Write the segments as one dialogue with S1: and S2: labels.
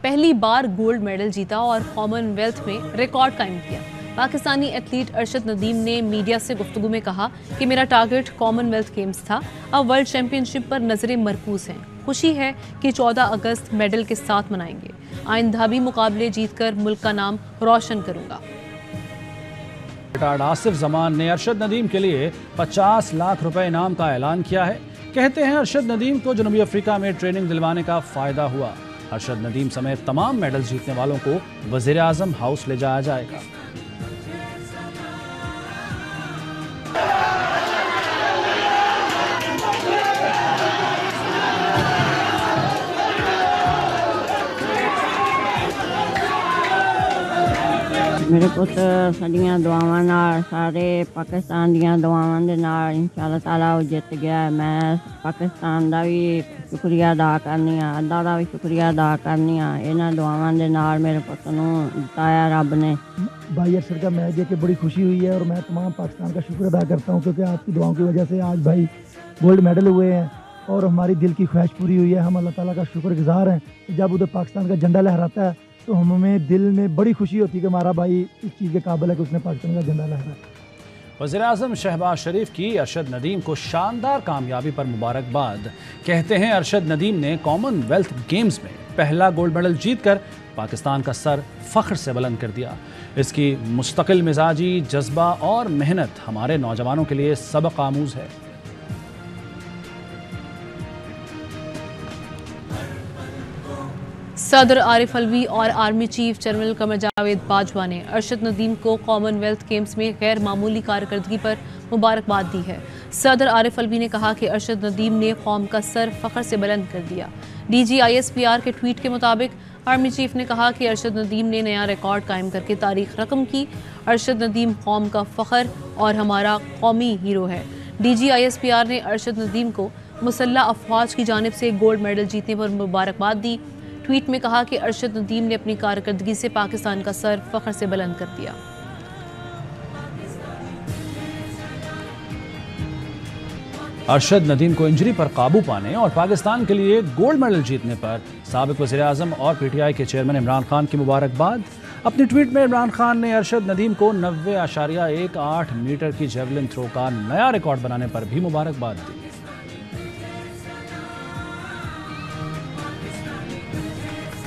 S1: पहली बार gold medal जीता और कॉमनवेल्थ में रिकॉर्ड कायम किया। पाकिस्तानी एथलीट अरशद नदीम ने मीडिया से गुफ्तगू में कहा कि मेरा टारगेट कॉमनवेल्थ गेम्स था, अब वर्ल्ड चैंपियनशिप पर नजरें मरकूज हैं। खुशी है कि 14 अगस्त मेडल के साथ मनाएंगे। आइंदा भी मुकाबले जीतकर मुल्क का नाम रोशन करूंगा।
S2: आसिफ जमान ने अरशद नदीम के लिए 50 लाख रुपए इनाम का ऐलान किया है। कहते हैं अरशद नदीम को जनूबी अफ्रीका में ट्रेनिंग दिलवाने का फायदा हुआ। अरशद नदीम समेत तमाम मेडल जीतने वालों को वजीर आजम हाउस ले जाया जाएगा।
S3: मेरे पुत्र साडियां दुआवां नाल सारे पाकिस्तान दियां दुआवां दे नाल इंशाअल्लाह ताला वो जित गया। मैं पाकिस्तान दा भी शुक्रिया अदा करनी आ, अल्लाह दा भी शुक्रिया अदा करनी आ। इन्हां दुआवां दे नाल मेरे पुत्र नूं जिताया रब ने।
S4: भाई अरशद का मैच देख के बड़ी खुशी हुई है और मैं तमाम पाकिस्तान का शुक्र अदा करता हूँ क्योंकि आपकी दुआओं की वजह से आज भाई गोल्ड मेडल हुए हैं और हमारी दिल की ख्वाहिश पूरी हुई है। हम अल्लाह ताला का शुक्रगुजार हैं कि जब उधर पाकिस्तान का झंडा लहराता है तो हमें दिल में बड़ी खुशी होती है कि हमारा भाई इस चीज़ के काबिल है कि उसने पाकिस्तान का झंडा लहराया।
S2: वज़ीर आज़म शहबाज शरीफ की अरशद नदीम को शानदार कामयाबी पर मुबारकबाद। कहते हैं अरशद नदीम ने कॉमनवेल्थ गेम्स में पहला गोल्ड मेडल जीतकर पाकिस्तान का सर फख्र से बुलंद कर दिया। इसकी मुस्तकिल मिजाजी, जज्बा और मेहनत हमारे नौजवानों के लिए सबक आमूज है।
S1: सदर आरिफ अलवी और army chief general Qamar Javed Bajwa ने अरशद नदीम को कॉमनवेल्थ गेम्स में गैर मामूली कारकर्दगी पर मुबारकबाद दी है। सदर आरिफ अलवी ने कहा कि अरशद नदीम ने कौम का सर फख्र से बुलंद कर दिया। DG ISPR के ट्वीट के मुताबिक आर्मी चीफ ने कहा कि अरशद नदीम ने नया रिकॉर्ड कायम करके तारीख रकम की। अरशद नदीम कौम का फख्र और हमारा कौमी हीरो है। DG ISPR ने अरशद नदीम को मुसल्लह अफवाज की जानिब से गोल्ड मेडल जीतने पर मुबारकबाद दी। ट्वीट में कहा कि अरशद नदीम ने अपनी कारकर्दगी से पाकिस्तान का सर फख्र से बुलंद कर दिया।
S2: अरशद नदीम को इंजरी पर काबू पाने और पाकिस्तान के लिए गोल्ड मेडल जीतने पर साबिक वज़ीर आज़म और PTI के चेयरमैन इमरान खान की मुबारकबाद। अपनी ट्वीट में इमरान खान ने अरशद नदीम को 90.18 मीटर की जेवलिन थ्रो का नया रिकॉर्ड बनाने पर भी मुबारकबाद दी।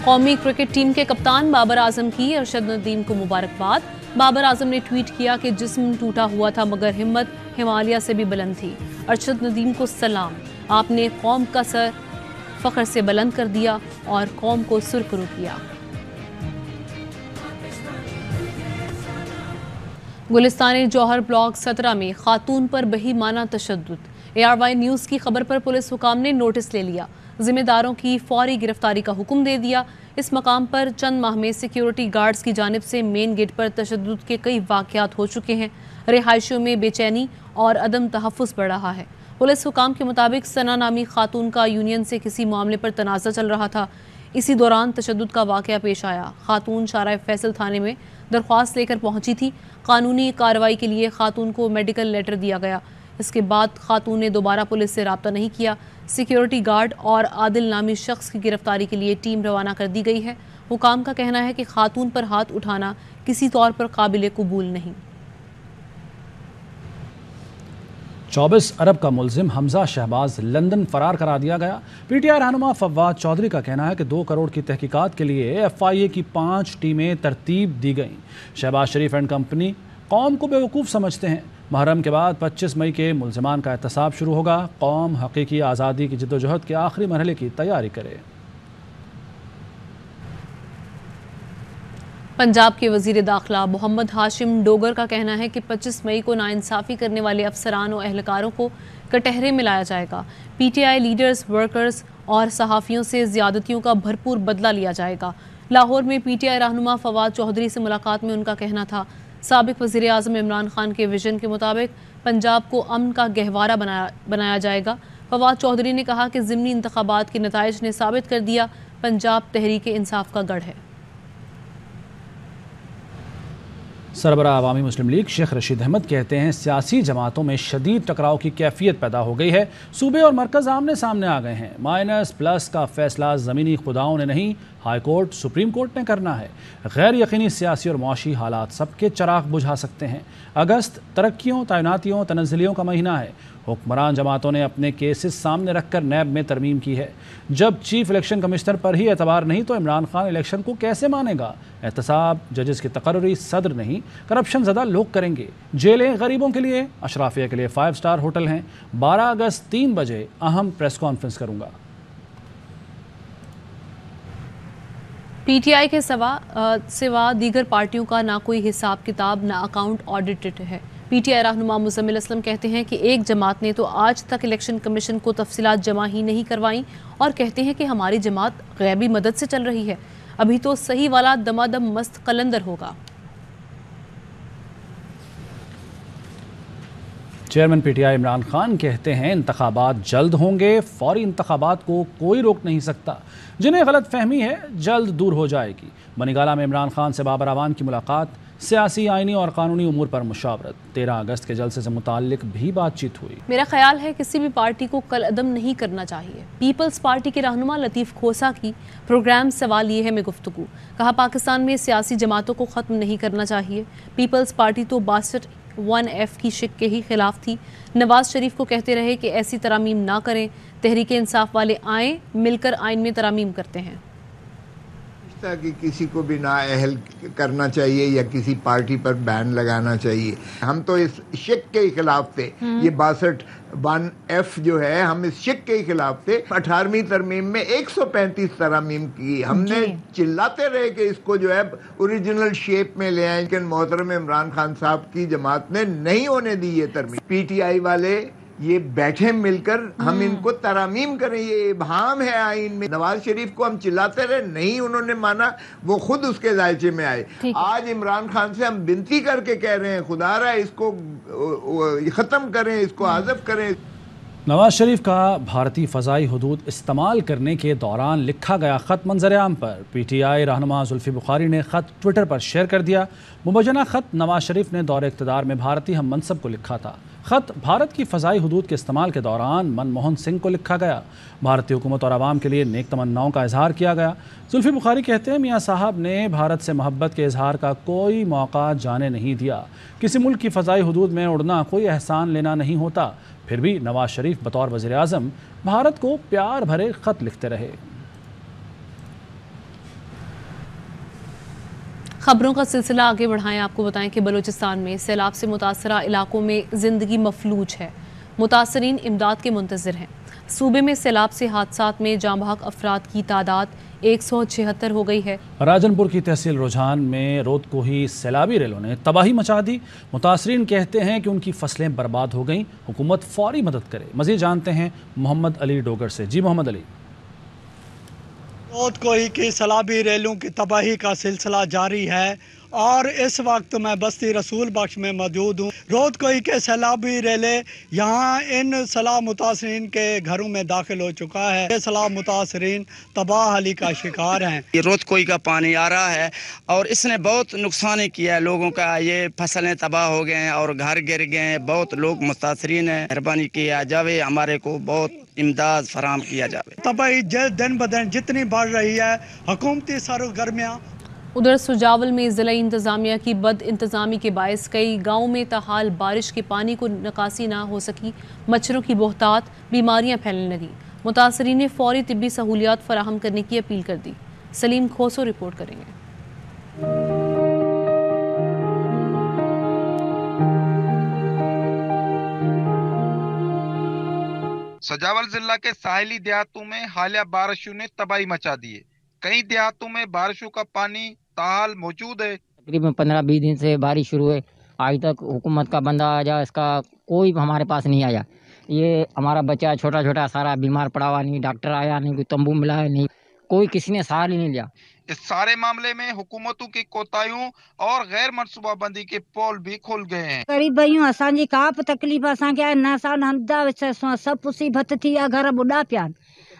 S1: कौमी क्रिकेट टीम के कप्तान बाबर आजम की अरशद नदीम को मुबारकबाद। बाबर आजम ने ट्वीट किया कि जिस्म टूटा हुआ था मगर हिम्मत हिमालय से भी बुलंद थी। अरशद नदीम को सलाम, आपने कौम का सर फख्र से बुलंद कर दिया और कौम को सुरखरू किया। गुलिस्तान जौहर ब्लॉक 17 में खातून पर बेईमाना तशद्दुद। ARY न्यूज़ की खबर पर पुलिस हुकाम ने नोटिस ले लिया, जिम्मेदारों की फौरी गिरफ्तारी का हुक्म दे दिया। इस मकाम पर चंद माह में सिक्योरिटी गार्ड्स की जानिब से मेन गेट पर तशद्दुद के कई वाक़यात हो चुके हैं। रिहायशियों में बेचैनी और अदम तहफ़्फ़ुज़ बढ़ रहा है। पुलिस हुकाम के मुताबिक सना नामी खातून का यूनियन से किसी मामले पर तनाज़ा चल रहा था। इसी दौरान तशद्दुद का वाक़या पेश आया। खातून शारा फैसल थाने में दरख्वास्त लेकर पहुंची थी। कानूनी कार्रवाई के लिए खातून को मेडिकल लेटर दिया गया। इसके बाद खातून ने दोबारा पुलिस से रब्ता नहीं किया। सिक्योरिटी गार्ड और आदिल नामी शख्स की गिरफ्तारी के लिए टीम रवाना कर दी गई है। हुकाम का कहना है कि खातून पर हाथ उठाना किसी तौर पर काबिल कबूल नहीं।
S2: 24 अरब का मुलजिम हमजा शहबाज लंदन फरार करा दिया गया। PTI रहनुमा फवाद चौधरी का कहना है कि 2 करोड़ की तहकीकात के लिए FIA की 5 टीमें तरतीब दी गईं। शहबाज शरीफ एंड कंपनी कौम को बेवकूफ़ समझते हैं। मुहर्रम के बाद 25 मई के मुलजिमान का एहतसाब शुरू होगा। कौम हकीकी आज़ादी की जद्दोजहद के आखिरी मरहले की तैयारी करे।
S1: पंजाब के वज़ीर दाखिला मोहम्मद हाशिम डोगर का कहना है कि 25 मई को नाइंसाफ़ी करने वाले अफसरान और एहलकारों को कटहरे में लाया जाएगा। PTI लीडर्स, वर्कर्स और सहाफ़ियों से ज़्यादतियों का भरपूर बदला लिया जाएगा। लाहौर में PTI रहनुमा फवाद चौधरी से मुलाकात में उनका कहना था, साबिक वज़ीर आज़म इमरान खान के विजन के मुताबिक पंजाब को अमन का गहवारा बनाया जाएगा। फवाद चौधरी ने कहा कि ज़िमनी इंतखाबात के नताइज ने साबित कर दिया पंजाब तहरीक इंसाफ का गढ़ है।
S2: सरबराह अवामी मुस्लिम लीग शेख रशीद अहमद कहते हैं सियासी जमातों में शदीद टकराव की कैफियत पैदा हो गई है। सूबे और मरकज़ आमने सामने आ गए हैं। माइनस प्लस का फैसला ज़मीनी खुदाओं ने नहीं, हाई कोर्ट सुप्रीम कोर्ट ने करना है। गैर यकीनी सियासी और मुआशी हालात सबके चराग बुझा सकते हैं। अगस्त तरक्कियों, तैनातियों, तनज़्ज़ुलियों का महीना है। हुक्मरान जमातों ने अपने केसेस सामने रखकर नैब में तरमीम की है। जब चीफ इलेक्शन कमिश्नर पर ही एतबार नहीं तो इमरान खान इलेक्शन को कैसे मानेगा? एहतसाब जजेस की तकर्री सदर नहीं, करप्शन ज़दा लोग करेंगे। जेलें गरीबों के लिए, अशराफिया के लिए 5 स्टार होटल हैं। 12 अगस्त 3 बजे अहम प्रेस कॉन्फ्रेंस करूँगा।
S1: पीटीआई के सिवा दीगर पार्टियों का ना कोई हिसाब किताब, ना अकाउंट ऑडिटेड है। पीटीआई रहनुमा मुजम्मिल असलम कहते हैं कि एक जमात ने तो आज तक इलेक्शन कमीशन को तफसीलात जमा ही नहीं करवाई और कहते हैं कि हमारी जमात गैबी मदद से चल रही है। अभी तो सही वाला दमादम मस्त कलंदर होगा।
S2: चेयरमैन पीटीआई इमरान खान कहते हैं इंतखाबात जल्द होंगे, फौरी इंतखाबात को कोई रोक नहीं सकता। जिन्हें गलत फहमी है जल्द दूर हो जाएगी। बनीगाला में इमरान खान से बाबर अवान की मुलाकात, सियासी, आइनी और कानूनी उमूर पर मुशावरत। 13 अगस्त के जलसे से मुताल्लिक भी बातचीत हुई।
S1: मेरा ख्याल है किसी भी पार्टी को कल अदम नहीं करना चाहिए। पीपल्स पार्टी के रहनुमा लतीफ़ खोसा की प्रोग्राम सवाल ये है में गुफ्तगू। कहा पाकिस्तान में सियासी जमातों को ख़त्म नहीं करना चाहिए। पीपल्स पार्टी तो 62(1)(f) की शिक के ही खिलाफ थी। नवाज शरीफ को कहते रहे कि ऐसी तरामीम ना करें। तहरीक इंसाफ वाले आएँ, मिलकर आइन में तरामीम करते हैं।
S5: कि किसी को भी नाअहल करना चाहिए या किसी पार्टी पर बैन लगाना चाहिए। हम तो इस शिक के खिलाफ थे। ये 62(1)(f) जो है, हम इस शिक के खिलाफ थे। 18वीं तरमीम में 135 तरामीम की। हमने चिल्लाते रहे कि इसको जो है ओरिजिनल शेप में ले आए, लेकिन मोहतरम इमरान खान साहब की जमात ने नहीं होने दी ये तरमीम। पीटीआई वाले ये बैठे मिलकर हम इनको तरामीम करें, ये इबहाम है आइन में। नवाज शरीफ को हम चिल्लाते रहे, नहीं उन्होंने माना, वो खुद उसके दायचे में आए। आज इमरान खान से हम विनती करके कह रहे हैं खुदा रहा इसको ख़त्म करें, इसको आज़ब करें।
S2: नवाज शरीफ का भारतीय फ़ज़ाई हदूद इस्तेमाल करने के दौरान लिखा गया ख़त मंजर-ए-आम पर पीटीआई रहनुमा जुल्फ़ी बुखारी ने ख़त ट्विटर पर शेयर कर दिया। मुबैना ख़त नवाज शरीफ ने दौरे इक़्तिदार में भारतीय हम मनसब को लिखा था। ख़त भारत की फ़ज़ाई हदूद के इस्तेमाल के दौरान मनमोहन सिंह को लिखा गया। भारतीय हुकूमत और आवाम के लिए नेक तमन्नाओं का इजहार किया गया। जुल्फ़ी बुखारी कहते हैं मियाँ साहब ने भारत से मोहब्बत के इजहार का कोई मौका जाने नहीं दिया। किसी मुल्क की फ़ज़ाई हदूद में उड़ना कोई एहसान लेना नहीं होता। फिर भी नवाज शरीफ बतौर वज़ीर आज़म भारत को प्यार भरे ख़त लिखते रहे।
S1: खबरों का सिलसिला आगे बढ़ाएं। आपको बताएं कि बलूचिस्तान में सैलाब से मुतासरा इलाकों में ज़िंदगी मफलूज है। मुतासरीन इमदाद के मुंतज़िर हैं। सूबे में सैलाब से हादसात में जाँ बहक अफराद की तादाद 176 हो गई है।
S2: राजनपुर की तहसील रुझान में रोद को ही सैलाबी रेलों ने तबाही मचा दी। मुतासरीन कहते हैं कि उनकी फसलें बर्बाद हो गईं। हुकूमत फौरी मदद करे। मज़ीद जानते हैं मोहम्मद अली डोगर से। जी मोहम्मद अली।
S6: रोद कोही की सैलाबी रेलों की तबाही का सिलसिला जारी है और इस वक्त मैं बस्ती रसूल बख्श में मौजूद हूँ। रोद कोही के सैलाबी रेले यहाँ इन सैलाब मुतासरीन के घरों में दाखिल हो चुका है। ये सैलाब मुतासरीन तबाही का शिकार हैं।
S7: ये रोद कोही का पानी आ रहा है और इसने बहुत नुकसान किया है लोगों का। ये फसलें तबाह हो गए हैं और घर गिर गए हैं। बहुत लोग मुतासरीन हैं। मेहरबानी किया जावे, हमारे को बहुत इमदाद फराम किया जावे।
S6: तबाही दिन ब दिन जितनी बढ़ रही है, हुकूमती सरगर्मियाँ।
S1: उधर सुजावल में ज़िला इंतज़ामिया की बद इंतज़ामी के बायस कई गाँव में ताहाल बारिश के पानी को निकासी ना हो सकी। मच्छरों की बहुतात, बीमारियाँ फैलने लगी। मुतासरीन ने फौरी तिब्बी सहूलियात फराहम करने की अपील कर दी। सलीम खोसो रिपोर्ट करेंगे।
S8: सजावल जिला के साहिली देहातों में हालिया बारिशों ने तबाही मचा दी है। कई देहातों में बारिशों का पानी ताहाल मौजूद है।
S9: तकरीबन 15-20 दिन से बारिश शुरू है। आज तक हुकूमत का बंदा आया, इसका कोई हमारे पास नहीं आया। ये हमारा बच्चा छोटा छोटा सारा बीमार पड़ा हुआ, नहीं डॉक्टर आया, नहीं कोई तंबू मिला है, नहीं कोई किसी ने सहारा ही नहीं लिया।
S8: इस सारे मामले में हुकूमतों की कोताहियों और गैर मनसूबाबंदी के पोल भी खुल गए हैं।
S10: गरीब भाइयों असांजी का तकलीफ़ असांखे आहे न, असां नंढा सब मुसीबत थी आहे, घर ॿुॾा पिया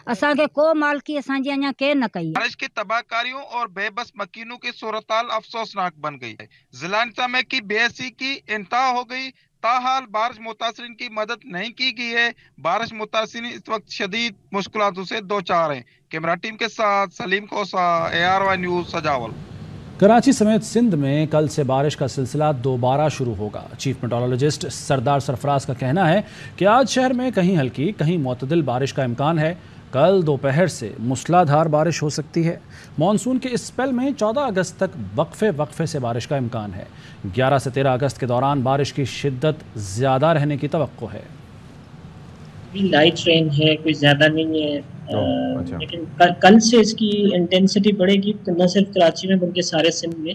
S10: असां खे को मालकी असांजी अञा केर न कई।
S8: बारिश की तबाहकारियों और बेबस मकीनों की सूरताल अफसोसनाक बन गई है। जिला इंतजामिया की बेअसी की इंतहा हो गई। ताहाल बारिश मुतासरीन की मदद नहीं की गई है। बारिश मुतासरीन इस वक्त शदीद मुश्किलातों से दो चार हैं। कैमरा टीम के साथ सलीम खोसा, ARY न्यूज़, सजावल।
S2: कराची समेत सिंध में कल से बारिश का सिलसिला दोबारा शुरू होगा। चीफ मेट्रोलॉजिस्ट सरदार सरफराज का कहना है कि आज शहर में कहीं हल्की कहीं मुतदिल बारिश का इम्कान है। कल दोपहर से मूसलाधार बारिश हो सकती है। मॉनसून के इस स्पेल में 14 अगस्त तक वक्फे से बारिश का इम्कान है। 11 से 13 अगस्त के दौरान बारिश की शिद्दत ज़्यादा रहने की तवक्को है।
S11: लाइट रेन है, कोई ज़्यादा नहीं है। लेकिन कल से इसकी इंटेंसिटी बढ़ेगी, न सिर्फ कराची में बल्कि सारे सिंध में।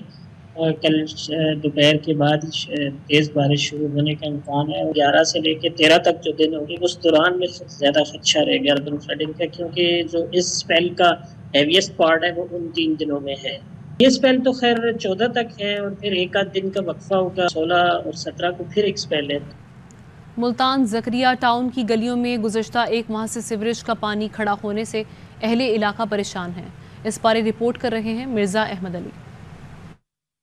S11: कल दोपहर के बाद तेज़ बारिश शुरू होने का इम्कान है। 11 से लेकर 13 तक जो दिन होंगे उस दौरान में ज़्यादा खदशा रहेगा अर्बन फ्लडिंग का, क्योंकि जो इस स्पेल का हैवीएस्ट पार्ट है वो उन 3 दिनों में है। ये स्पेल तो खैर 14 तक है और फिर एक आध दिन का वक्फा होगा। 16 और 17 को फिर एक स्पेल है।
S1: मुल्तान ज़करिया टाउन की गलियों में गुज़श्ता एक माह से सीवरेज का पानी खड़ा होने से अहले इलाका परेशान हैं। इस बारे रिपोर्ट कर रहे हैं मिर्ज़ा अहमद अली।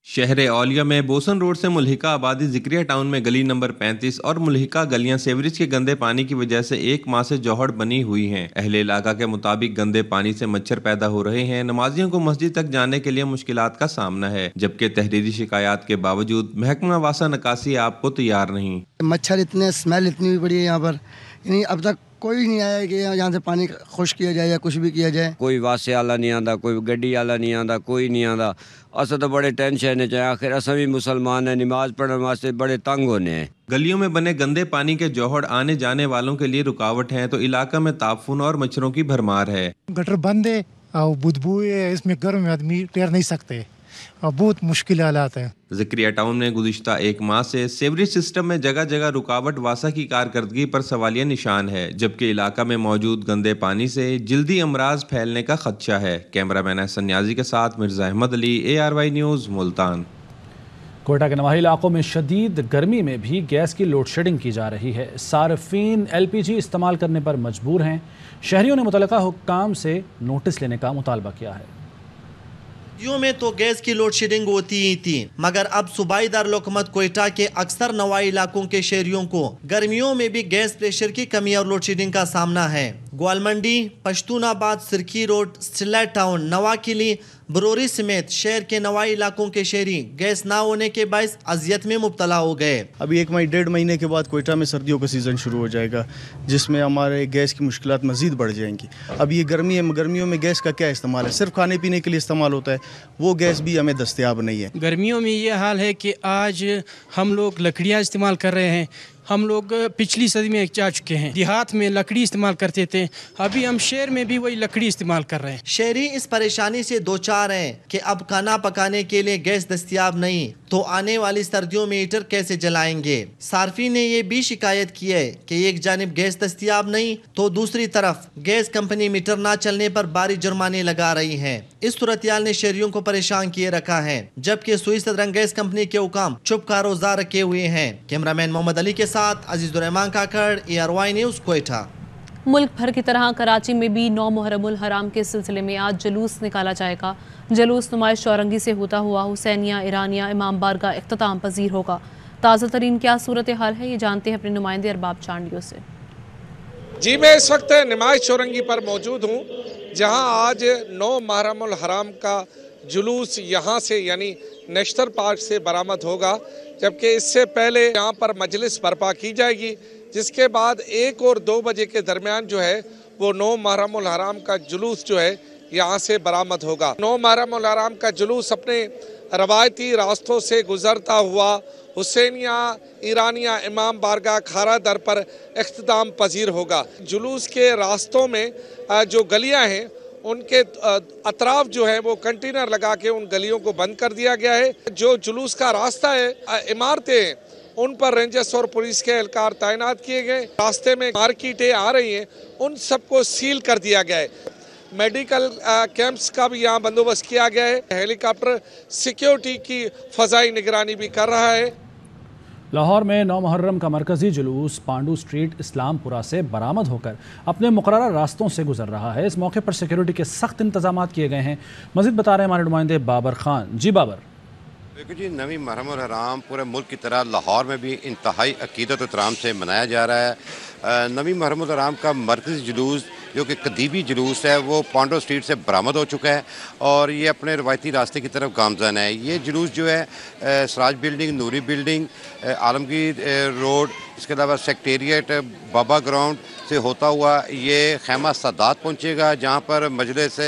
S12: शहर औलिया में बोसन रोड से मुल्हिका आबादी ज़करिया टाउन में गली नंबर 35 और मुल्हिका गलियां सीवरेज के गंदे पानी की वजह से एक माह से जौहड़ बनी हुई हैं। अहले इलाका के मुताबिक गंदे पानी से मच्छर पैदा हो रहे हैं। नमाजियों को मस्जिद तक जाने के लिए मुश्किलात का सामना है, जबकि तहरीरी शिकायत के बावजूद महकमा वासा नकासी आपको तैयार नहीं।
S13: मच्छर इतने, स्मेल इतनी बड़ी है यहाँ पर, यानी अब तक कोई नहीं आया कि यहाँ से पानी खुश किया जाए या कुछ भी किया जाए।
S14: कोई वासे आला नहीं आता, कोई गड्डी आला नहीं आता, कोई नहीं आता। अस तो बड़े टेंशन है, आखिर अस भी मुसलमान है, नमाज पढ़ने वास्ते बड़े तंग होने हैं।
S12: गलियों में बने गंदे पानी के जौहड़ आने जाने वालों के लिए रुकावट है, तो इलाका में ताफून और मच्छरों की भरमार है।
S15: गटर बंद है और बदबू है, इसमें गर्म में आदमी तैर नहीं सकते और बहुत मुश्किल हालात है।
S12: ज़करिया टाउन में गुज़िश्ता एक माह से सीवरेज सिस्टम में जगह जगह रुकावट वासा की कारकर्दगी पर सवालिया निशान है, जबकि इलाका में मौजूद गंदे पानी से जल्दी अमराज फैलने का खदशा है। कैमरामैन हसन न्याजी के साथ मिर्ज़ा अहमद अली, ARY न्यूज़, मुल्तान।
S2: कोयटा के नवाही इलाकों में शदीद गर्मी में भी गैस की लोड शेडिंग की जा रही है। सार्फिन LPG इस्तेमाल करने पर मजबूर हैं। शहरियों ने मुतल्लिका हुक्काम से नोटिस लेने का मुतालबा किया है।
S16: सर्दियों में तो गैस की लोड शेडिंग होती ही थी, मगर अब सूबाई दारुल-हुकूमत कोयटा के अक्सर नवाई इलाकों के शहरियों को गर्मियों में भी गैस प्रेशर की कमी और लोड शेडिंग का सामना है। ग्वालमंडी, पश्तूनाबाद, सिरकी रोड, स्टिलेट टाउन, नवाकिली, बरोरी समेत शहर के नवाई इलाकों के शहरी गैस ना होने के बायस अजियत में मुब्तला हो गए।
S17: अभी 1-1.5 महीने के बाद कोयटा में सर्दियों का सीज़न शुरू हो जाएगा, जिसमें हमारे गैस की मुश्किलात मज़ीद बढ़ जाएंगी। अब ये गर्मी है, गर्मियों में गैस का क्या इस्तेमाल है? सिर्फ खाने पीने के लिए इस्तेमाल होता है, वो गैस भी हमें दस्तयाब नहीं है।
S18: गर्मियों में ये हाल है कि आज हम लोग लकड़ियाँ इस्तेमाल कर रहे हैं। हम लोग पिछली सदी में जा चुके हैं, देहात में लकड़ी इस्तेमाल करते थे, अभी हम शहर में भी वही लकड़ी इस्तेमाल कर रहे हैं।
S16: शहरी इस परेशानी से दो चार हैं कि अब खाना पकाने के लिए गैस दस्तयाब नहीं, तो आने वाली सर्दियों में हीटर कैसे जलाएंगे। सार्फी ने ये भी शिकायत की है कि एक जानिब गैस दस्तयाब नहीं तो दूसरी तरफ गैस कंपनी मीटर ना चलने पर भारी जुर्माने लगा रही है। इस सूरत-ए-हाल ने शहरियों को परेशान किए रखा है, जबकि सुई सदरंग गैस कंपनी के हुकाम चुप का रोजा रखे हुए हैं। कैमरामैन मोहम्मद अली के साथ अजीजुर रहमान काकड़, ARY न्यूज़, कोयटा।
S1: मुल्क भर की तरह कराची में भी 9 मुहर्रमुल हराम के सिलसिले में आज जुलूस निकाला जाएगा। जुलूस नुमाइश चौरंगी से होता हुआ हुसैनिया ईरानिया इमाम बारगाह इख्तिताम पजीर होगा। ताज़ा तरीन क्या सूरत हाल है, ये जानते हैं अपने नुमाइंदे अरबाब चांडियों से।
S19: जी, मैं इस वक्त नुमाइश चौरंगी पर मौजूद हूँ, जहाँ आज 9 मुहर्रमुल हराम का जुलूस यहाँ से यानी नेशनल पार्क से बरामद होगा, जबकि इससे पहले यहाँ पर मजलिस बर्पा की जाएगी, जिसके बाद 1 और 2 बजे के दरमियान जो है वो 9 मुहर्रमुल हराम का जुलूस जो है यहाँ से बरामद होगा। 9 मुहर्रमुल हराम का जुलूस अपने रवायती रास्तों से गुजरता हुआ हुसैनिया ईरानिया इमाम बारगाह खारा दर पर इख्तिताम पजीर होगा। जुलूस के रास्तों में जो गलियाँ हैं उनके अतराफ जो है वो कंटेनर लगा के उन गलियों को बंद कर दिया गया है। जो जुलूस का रास्ता है, इमारतें हैं, उन पर रेंजर्स और पुलिस के एहलकार तैनात किए गए। रास्ते में मार्केटें आ रही हैं, उन सबको सील कर दिया गया है। मेडिकल कैंप्स का भी यहाँ बंदोबस्त किया गया है। हेलीकॉप्टर सिक्योरिटी की फ़ज़ाई निगरानी भी कर रहा है।
S2: लाहौर में 9 मुहर्रम का मरकजी जुलूस पांडू स्ट्रीट इस्लामपुरा से बरामद होकर अपने मुकर्रर रास्तों से गुजर रहा है। इस मौके पर सिक्योरिटी के सख्त इंतजाम किए गए हैं। मज़ीद बता रहे हैं हमारे नुमाइंदे बाबर खान। जी बाबर।
S20: देखो जी, नवी मुहर्रम और हराम पूरे मुल्क की तरह लाहौर में भी इंतहाई अकीदत और एहतराम से मनाया जा रहा है। नवी मुहर्रम और हराम का मरकजी जुलूस जो कि कदीबी जुलूस है वो पांडो स्ट्रीट से बरामद हो चुका है और ये अपने रवायती रास्ते की तरफ गामज़न है। ये जुलूस जो है सराज बिल्डिंग, नूरी बिल्डिंग, आलमगीर रोड, इसके अलावा सेक्रेटेरिएट, बाबा ग्राउंड से होता हुआ ये खैमा सादात पहुँचेगा, जहाँ पर मजलिस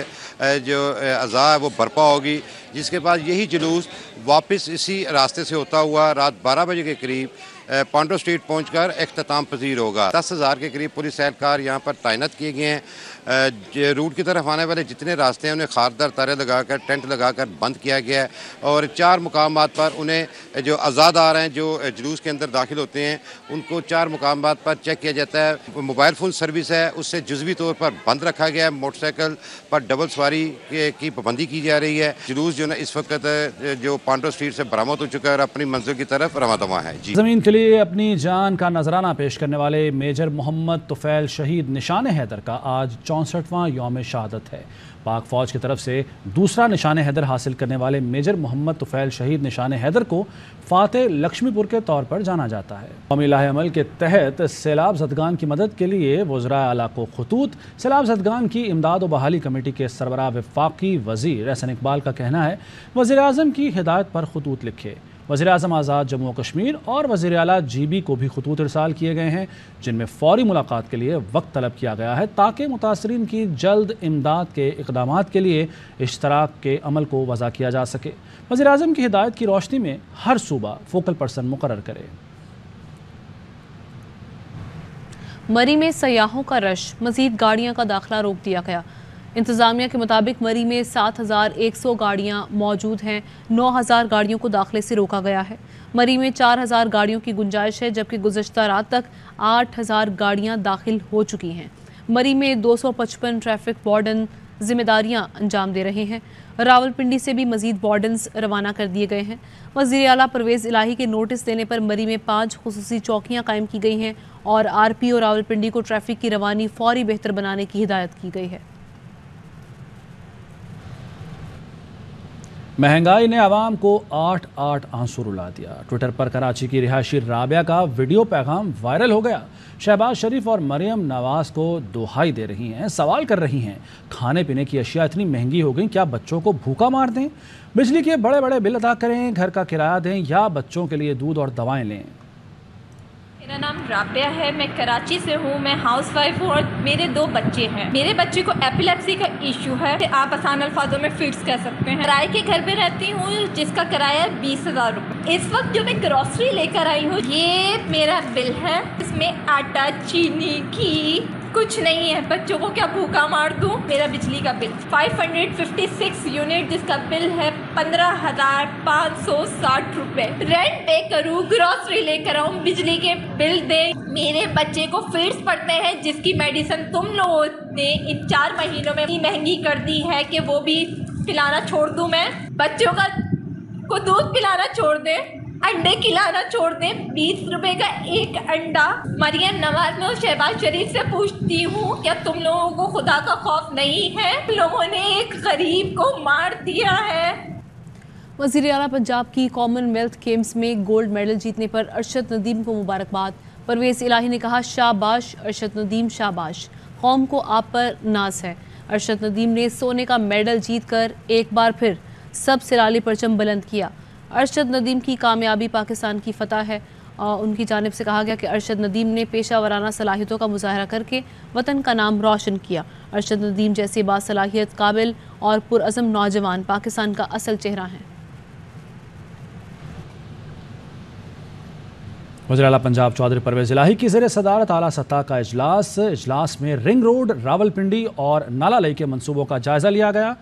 S20: जो अज़ा है वो बर्पा होगी, जिसके बाद यही जुलूस वापस इसी रास्ते से होता हुआ रात 12 बजे के करीब पांडो स्ट्रीट पहुंचकर इख्तिताम पजीर होगा। 10,000 के करीब पुलिस एहलकार यहाँ पर तैनात किए गए हैं। रूट की तरफ आने वाले जितने रास्ते हैं उन्हें खारदार तारे लगाकर, टेंट लगाकर बंद किया गया है और 4 मुकामात पर उन्हें जो आज़ादार हैं जो जुलूस के अंदर दाखिल होते हैं उनको 4 मुकामात पर चेक किया जाता है। मोबाइल फ़ोन सर्विस है उससे जुज़वी तौर पर बंद रखा गया है। मोटरसाइकिल पर डबल सवारी की पाबंदी की जा रही है। जुलूस जो है इस वक्त जो पांडो स्ट्रीट से बरामद हो चुका है और अपनी मंजिल की तरफ रवाना है। जी,
S2: ज़मीन के लिए अपनी जान का नजराना पेश करने वाले मेजर मोहम्मद तुफैल शहीद निशान हैदर का आज 64वां यौम शहादत है। पाक फौज की तरफ से दूसरा निशान हैदर हासिल करने वाले मेजर मोहम्मद तुफैल शहीद निशान हैदर को फातेह लक्ष्मीपुर के तौर पर जाना जाता है। कौमी लाहे-ए-अमल के तहत सैलाब ज़दगान की मदद के लिए वज़राए आला को खतूत। सैलाब ज़दगान की इमदाद व बहाली कमेटी के सरबराह वफाकी वज़ीर एहसन इकबाल का कहना है वज़ीर-ए-आज़म की हिदायत पर खतूत लिखे। वज़ीर-ए-आज़म आज़ाद जम्मू व कश्मीर और वज़ीर आला GB को भी खतूत इरसाल किए गए हैं, जिनमें फ़ौरी मुलाकात के लिए वक्त तलब किया गया है ताकि मुतासरीन की जल्द इमदाद के इक़दामात के लिए इश्तराक के अमल को वज़ा किया जा सके। वज़ीर-ए-आज़म की हिदायत की रोशनी में हर सूबा फोकल पर्सन मुकर्रर करे।
S1: मरी में सयाहों का रश, मज़ीद गाड़ियाँ का दाखिला रोक दिया गया। इंतज़ामिया के मुताबिक मरी में 7,100 गाड़ियाँ मौजूद हैं। 9,000 गाड़ियों को दाखिले से रोका गया है। मरी में 4,000 गाड़ियों की गुंजाइश है, जबकि गुज़श्ता रात तक 8,000 गाड़ियाँ दाखिल हो चुकी हैं। मरी में 255 ट्रैफिक वार्डन जिम्मेदारियाँ अंजाम दे रहे हैं। रावलपिंडी से भी मज़ीद वार्डन्स रवाना कर दिए गए हैं। वज़ीर आला परवेज़ इलाही के नोटिस देने पर मरी में 5 खुसूसी चौकियाँ कायम की गई हैं और RPO रावलपिंडी को ट्रैफिक की रवानी फौरी बेहतर बनाने की हिदायत की गई है।
S2: महंगाई ने आवाम को 8 आंसू रुला दिया। ट्विटर पर कराची की रिहायशी राबिया का वीडियो पैगाम वायरल हो गया। शहबाज शरीफ और मरियम नवाज को दुहाई दे रही हैं, सवाल कर रही हैं, खाने पीने की अशिया इतनी महंगी हो गई, क्या बच्चों को भूखा मार दें? बिजली के बड़े बड़े बिल अदा करें, घर का किराया दें या बच्चों के लिए दूध और दवाएं लें।
S21: मेरा नाम राबिया है, मैं कराची से हूँ, मैं हाउस वाइफ हूँ और मेरे 2 बच्चे हैं। मेरे बच्चे को एपिलेप्सी का इशू है, आप आसान अल्फाजों में फिट्स कह सकते हैं। किराए के घर पे रहती हूँ जिसका किराया 20,000 रुपये। इस वक्त जो मैं ग्रॉसरी लेकर आई हूँ ये मेरा बिल है, इसमें आटा, चीनी, घी कुछ नहीं है। बच्चों को क्या भूखा मार दूँ? मेरा बिजली का बिल 556 यूनिट जिसका बिल है 15,560 रुपये। रेंट पे करूँ, ग्रॉसरी लेकर आऊँ, बिजली के बिल दे। मेरे बच्चे को फिट्स पड़ते हैं जिसकी मेडिसिन तुम लोगों ने इन 4 महीनों में इतनी महंगी कर दी है कि वो भी पिलाना छोड़ दूँ मैं। बच्चों को दूध पिलाना छोड़ दे, अंडे खिलाना छोड़ दे। 20 रुपए का एक अंडा। मरियम नवाज में शहबाज शरीफ से पूछती हूँ क्या तुम लोगों को खुदा का खौफ नहीं है? लोगों ने एक गरीब को मार दिया है।
S1: वज़ीर आला पंजाब की कॉमनवेल्थ गेम्स में गोल्ड मेडल जीतने पर अरशद नदीम को मुबारकबाद। परवेज़ इलाही ने कहा शाबाश अरशद नदीम, शाबाश, कौम को आप पर नाज है। अरशद नदीम ने सोने का मेडल जीतकर एक बार फिर सब सिराली परचम बुलंद किया। अरशद नदीम की कामयाबी पाकिस्तान की फ़तह है। उनकी जानिब से कहा गया कि अरशद नदीम ने पेशा वराना सलाहियतों का मुजाहरा करके वतन का नाम रोशन किया। अरशद नदीम जैसे बासलाहियत, काबिल और पुरअज़म नौजवान पाकिस्तान का असल चेहरा हैं।
S2: वज़ीर आला पंजाब चौधरी परवेज़ इलाही की ज़ेर सदारत आला सतह का इजलास में रिंग रोड, रावलपिंडी और नाला लई के मनसूबों का जायज़ा लिया गया।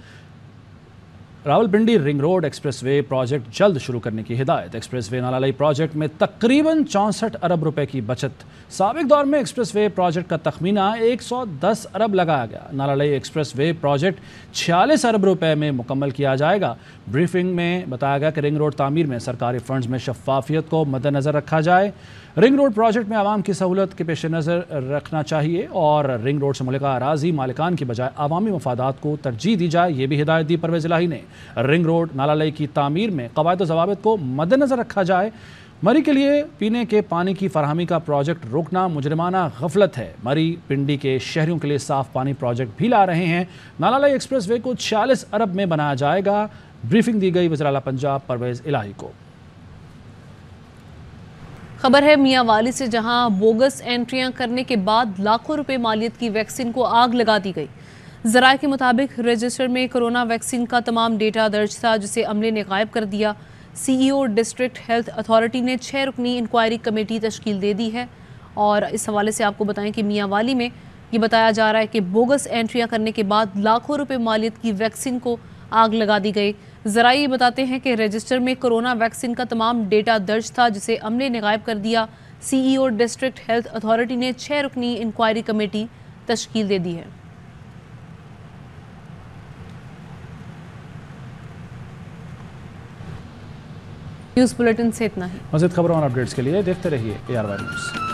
S2: Rawalpindi ring road expressway project जल्द शुरू करने की हिदायत। एक्सप्रेसवे नालालई प्रोजेक्ट में तकरीबन 64 अरब रुपए की बचत। साबिक दौर में एक्सप्रेसवे प्रोजेक्ट का तखमीना 110 अरब लगाया गया। नालालई एक्सप्रेसवे प्रोजेक्ट 46 अरब रुपए में मुकम्मल किया जाएगा। ब्रीफिंग में बताया गया कि रिंग रोड तामीर में सरकारी फंड्स में शफाफियत को मद्देनज़र रखा जाए। रिंग रोड प्रोजेक्ट में आवाम की सहूलत के पेश नज़र रखना चाहिए और रिंग रोड से मुल्का अराजी मालिकान की बजाय अवामी मफादात को तरजीह दी जाए। ये भी हिदायत दी परवेज़ इलाही ने। रिंग रोड नालालई की तामीर में क़वायद व ज़वाबित को मद्देनज़र रखा जाए। मरी के लिए पीने के पानी की फराहमी का प्रोजेक्ट रोकना मुजरिमाना गफलत है। मरी पिंडी के शहरियों के लिए साफ पानी प्रोजेक्ट भी ला रहे हैं। नालालई एक्सप्रेसवे को 46 अरब में बनाया जाएगा। ब्रीफिंग दी गई वज़ीर आला पंजाब परवेज़ इलाही को।
S1: खबर है मियांवाली से, जहां बोगस एंट्रियां करने के बाद लाखों रुपए मालियत की वैक्सीन को आग लगा दी गई। ज़राए के मुताबिक रजिस्टर में कोरोना वैक्सीन का तमाम डेटा दर्ज था, जिसे अमले ने गायब कर दिया। CEO डिस्ट्रिक्ट हेल्थ अथॉरिटी ने 6 रुकनी इंक्वायरी कमेटी तश्कील दे दी है। और इस हवाले से आपको बताएं कि मियांवाली में ये बताया जा रहा है कि बोगस एंट्रियां करने के बाद लाखों रुपए मालियत की वैक्सीन को आग लगा दी गई। ज़राए बताते हैं कि रजिस्टर में कोरोना वैक्सीन का तमाम डेटा दर्ज था, जिसे अमले ने गायब कर दिया। CEO डिस्ट्रिक्ट हेल्थ अथॉरिटी ने 6 रुकनी इंक्वायरी कमेटी तश्कील दे दी है। न्यूज़ बुलेटिन से इतना ही।
S2: मज़ीद खबरों और अपडेट्स के लिए देखते रहिए ARY न्यूज़।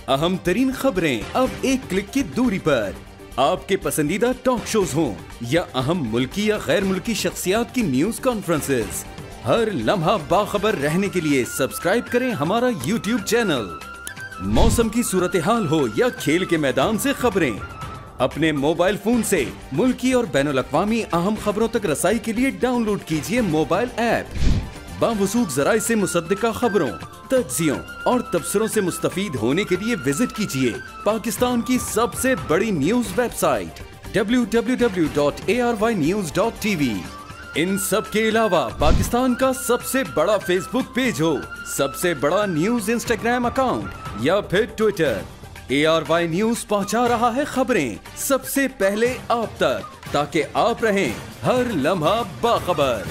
S3: अहम तरीन खबरें अब एक क्लिक की दूरी पर। आपके पसंदीदा टॉक शोज हों या अहम मुल्की या गैर मुल्की शख्सियात की न्यूज कॉन्फ्रेंसेस, हर लम्हा बाखबर रहने के लिए सब्सक्राइब करें हमारा YouTube चैनल। मौसम की सूरत हाल हो या खेल के मैदान से खबरें, अपने मोबाइल फोन से मुल्की और बैनुल-अक़वामी अहम खबरों तक रसाई के लिए डाउनलोड कीजिए मोबाइल ऐप। बावसूख ज़राए से मुसद्दिका खबरों, तज्ज़ियों और तबसरों से मुस्तफ़ीद होने के लिए विजिट कीजिए पाकिस्तान की सबसे बड़ी न्यूज वेबसाइट www.arYnews.tv। इन सब के अलावा पाकिस्तान का सबसे बड़ा फेसबुक पेज हो, सबसे बड़ा न्यूज इंस्टाग्राम अकाउंट या फिर ट्विटर, ARY न्यूज पहुंचा रहा है खबरें सबसे पहले आप तक, ताकि आप रहें हर लम्हा बाखबर।